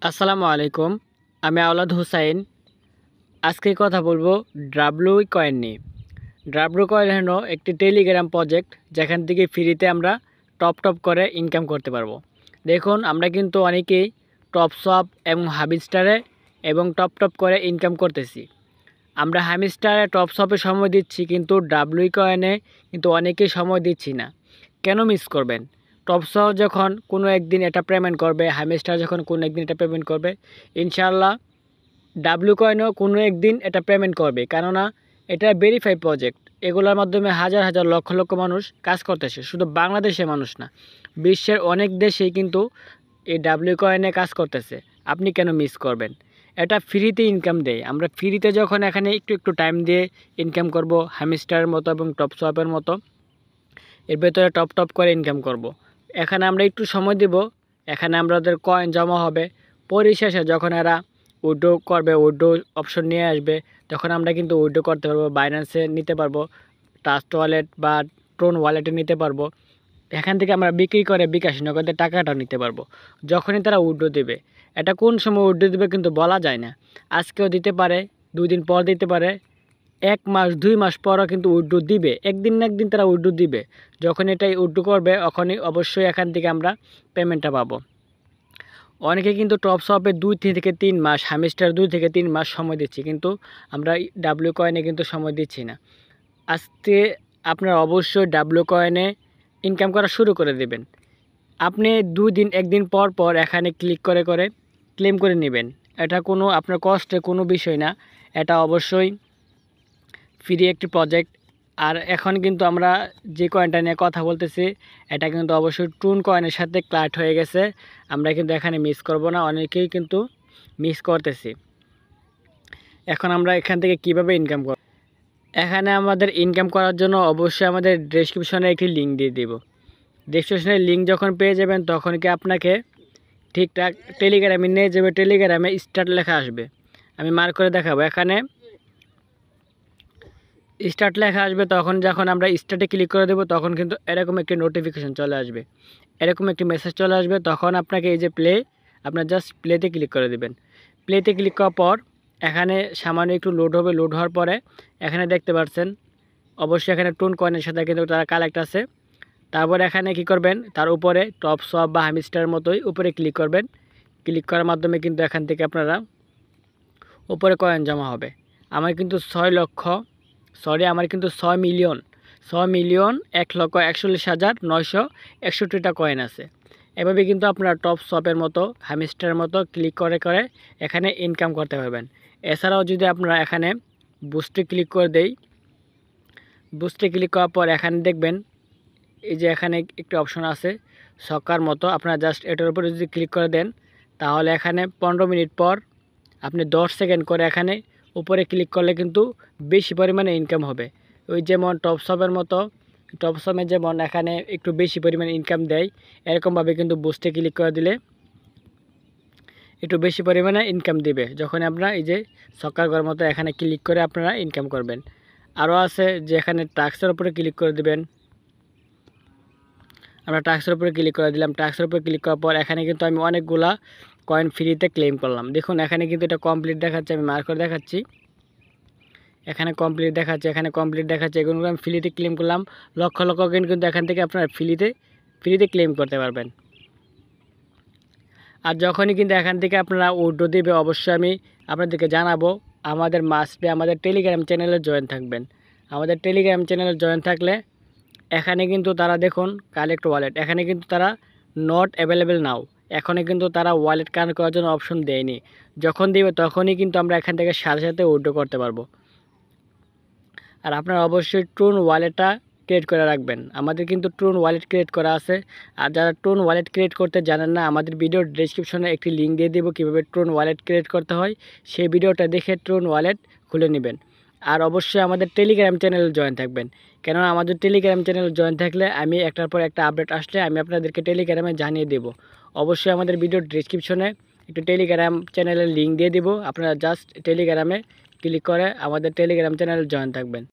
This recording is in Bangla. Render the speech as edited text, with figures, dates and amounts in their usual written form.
আসসালামু আলাইকুম। আমি আওলাদ হুসাইন। আজকে কথা বলবো ডাব্লু কয়েন নিয়ে। ডাব্লু কয়েন হলো একটি টেলিগ্রাম প্রজেক্ট, যেখান থেকে ফ্রিতে আমরা টপ করে ইনকাম করতে পারবো। দেখুন, আমরা কিন্তু অনেকেই টপশপ এবং হাবিস্টারে এবং টপ করে ইনকাম করতেছি। আমরা হামিস্টারে টপশপে সময় দিচ্ছি, কিন্তু ডাব্লু কয়েনে কিন্তু অনেকেই সময় দিচ্ছি না। কেন মিস করবেন? টপশপ যখন কোনো একদিন এটা পেমেন্ট করবে, হামিস্টার যখন কোনো একদিন এটা পেমেন্ট করবে, ইনশাআল্লাহ ডাব্লু কয়েনও কোনো একদিন এটা পেমেন্ট করবে। কেননা এটা ভেরিফাই প্রজেক্ট। এগুলোর মাধ্যমে হাজার হাজার লক্ষ মানুষ কাজ করতেছে। শুধু বাংলাদেশের মানুষ না, বিশ্বের অনেক দেশেই কিন্তু এই ডাব্লু কয়েনে কাজ করতেছে। আপনি কেন মিস করবেন? এটা ফ্রিতে ইনকাম দেয়। আমরা ফ্রিতে যখন এখানে একটু টাইম দিয়ে ইনকাম করব, হ্যামস্টারের মতো এবং টপশপের মতো এর ভেতরে টপ করে ইনকাম করব। এখানে আমরা একটু সময় দিব, এখানে আমাদের কয়েন জমা হবে। পরিশেষে যখন এরা উইথড্র করবে, উইথড্র অপশন নিয়ে আসবে, তখন আমরা কিন্তু উইথড্র করতে পারবো। বাইন্যান্সে নিতে পারবো, ট্রাস্ট ওয়ালেট বা ট্রোন ওয়ালেটে নিতে পারবো। এখান থেকে আমরা বিক্রি করে বিকাশ নগদে টাকাটাও নিতে পারবো যখনই তারা উইথড্র দেবে। এটা কোন সময় উইথড্র দেবে কিন্তু বলা যায় না। আজকেও দিতে পারে, 2 দিন পর দিতে পারে, 1 মাস 2 মাস পরও কিন্তু উইথড্র দিবে। একদিন না একদিন তারা উইথড্র দিবে। যখন এটাই উইথড্র করবে, তখনই অবশ্যই এখান থেকে আমরা পেমেন্টটা পাবো। অনেকে কিন্তু টপশপে 2 থেকে 3 মাস, হামিস্টার 2 থেকে 3 মাস সময় দিচ্ছি, কিন্তু আমরা ডাব্লু কয়েনে কিন্তু সময় দিচ্ছি না। আজকে আপনারা অবশ্যই ডাব্লু কয়েনে ইনকাম করা শুরু করে দেবেন। আপনি 2 দিন 1 দিন পর এখানে ক্লিক করে ক্লেম করে নেবেন। এটা কোনো আপনার কষ্টের কোনো বিষয় না। এটা অবশ্যই ফ্রি একটি প্রজেক্ট। আর এখন কিন্তু আমরা যে কয়েনটা নিয়ে কথা বলতেছি, এটা কিন্তু অবশ্যই টুন কয়েনের সাথে ক্লাট হয়ে গেছে। আমরা কিন্তু এখানে মিস করব না, অনেকেই কিন্তু মিস করতেছি। এখন আমরা এখান থেকে কিভাবে ইনকাম করব? এখানে আমাদের ইনকাম করার জন্য অবশ্যই আমাদের ডেসক্রিপশনে একটি লিঙ্ক দিয়ে দেব। ডেসক্রিপশনের লিঙ্ক যখন পেয়ে যাবেন, তখন কি আপনাকে ঠিকঠাক টেলিগ্রামে নিয়ে যাবে। টেলিগ্রামে স্টার্ট লেখা আসবে, আমি মার্ক করে দেখাবো। এখানে স্টার্ট লেখা আসবে, তখন যখন আমরা স্টার্টে ক্লিক করে দেবো, তখন কিন্তু এরকম একটি নোটিফিকেশন চলে আসবে, এরকম একটি মেসেজ চলে আসবে। তখন আপনাকে এই যে আপনার জাস্ট প্লেতে ক্লিক করে দেবেন। প্লেতে ক্লিক করার পর এখানে সামান্য একটু লোড হবে। লোড হওয়ার পরে এখানে দেখতে পাচ্ছেন অবশ্যই এখানে টুন কয়েনের সাথে কিন্তু তারা কালেক্ট আছে। তারপর এখানে কি করবেন, তার উপরে টপশপ বা হামিস্টার মতোই উপরে ক্লিক করবেন। ক্লিক করার মাধ্যমে কিন্তু এখান থেকে আপনারা উপরে কয়েন জমা হবে। আমার কিন্তু 6 মিলিয়ন 1,41,961টা কয়েন আছে। এভাবে কিন্তু আপনারা টপশপের মতো হামিস্টারের মতো ক্লিক করে এখানে ইনকাম করতে পারবেন। এছাড়াও যদি আপনারা এখানে বুস্টে ক্লিক করে দেই, বুস্টে ক্লিক করার পর এখানে দেখবেন এই যে এখানে একটি অপশন আছে সকার মতো। আপনারা জাস্ট এটার উপরে যদি ক্লিক করে দেন, তাহলে এখানে 15 মিনিট পর আপনি 10 সেকেন্ড করে এখানে উপরে ক্লিক করলে কিন্তু বেশি পরিমাণে ইনকাম হবে। ওই যেমন টপশপের মতো, টপশপে যেমন এখানে একটু বেশি পরিমাণে ইনকাম দেয়, এরকমভাবে কিন্তু বুস্টে ক্লিক করে দিলে একটু বেশি পরিমাণে ইনকাম দিবে। যখন আপনারা এই যে সকার ঘর মতো এখানে ক্লিক করে আপনারা ইনকাম করবেন। আরও আছে যে এখানে টাস্কের উপরে ক্লিক করে দিবেন। আমরা টাস্কের উপরে ক্লিক করে দিলাম। টাস্কের উপরে ক্লিক করার পর এখানে কিন্তু আমি অনেকগুলা কয়েন ফ্রিতে ক্লেম করলাম। দেখুন এখানে কিন্তু এটা কমপ্লিট দেখাচ্ছে, আমি মার্ক করে দেখাচ্ছি। এখানে কমপ্লিট দেখাচ্ছে, এখানে কমপ্লিট দেখাচ্ছে। এগুলো আমি ফ্রিতে ক্লেম করলাম। লক্ষ কয়েন কিন্তু এখান থেকে আপনারা ফ্রিতে ক্লেম করতে পারবেন। আর যখনই কিন্তু এখান থেকে আপনারা উইথড্র দেবে, অবশ্যই আমি আপনাদেরকে জানাবো। আমাদের মাস্টে আমাদের টেলিগ্রাম চ্যানেলে জয়েন থাকবেন। আমাদের টেলিগ্রাম চ্যানেলে জয়েন থাকলে এখানে কিন্তু তারা দেখুন কালেক্ট ওয়ালেট, এখানে কিন্তু তারা নট অ্যাভেলেবেল নাও, এখানে কিন্তু তারা ওয়ালেট কানেক্ট করার জন্য অপশন দেয়নি। যখন দেবে তখনই কিন্তু আমরা এখান থেকে সাথে উইথড্র করতে পারবো। আর আপনারা অবশ্যই ট্রোন ওয়ালেটটা ক্রিয়েট করে রাখবেন। আমাদের কিন্তু ট্রোন ওয়ালেট ক্রিয়েট করা আছে। আর যারা ট্রোন ওয়ালেট ক্রিয়েট করতে জানেন না, আমাদের ভিডিওর ডেসক্রিপশনে একটি লিঙ্ক দিয়ে দেবো কীভাবে ট্রোন ওয়ালেট ক্রিয়েট করতে হয়। সেই ভিডিওটা দেখে ট্রোন ওয়ালেট খুলে নেবেন। আর অবশ্যই আমাদের টেলিগ্রাম চ্যানেলে জয়েন থাকবেন, কেননা আমাদের টেলিগ্রাম চ্যানেলে জয়েন থাকলে আমি একটার পর একটা আপডেট আসলে আমি আপনাদেরকে টেলিগ্রামে জানিয়ে দেব। অবশ্যই আমাদের ভিডিওর ডেসক্রিপশনে একটু টেলিগ্রাম চ্যানেলের লিঙ্ক দিয়ে দেবো। আপনারা জাস্ট টেলিগ্রামে ক্লিক করে আমাদের টেলিগ্রাম চ্যানেলে জয়েন থাকবেন।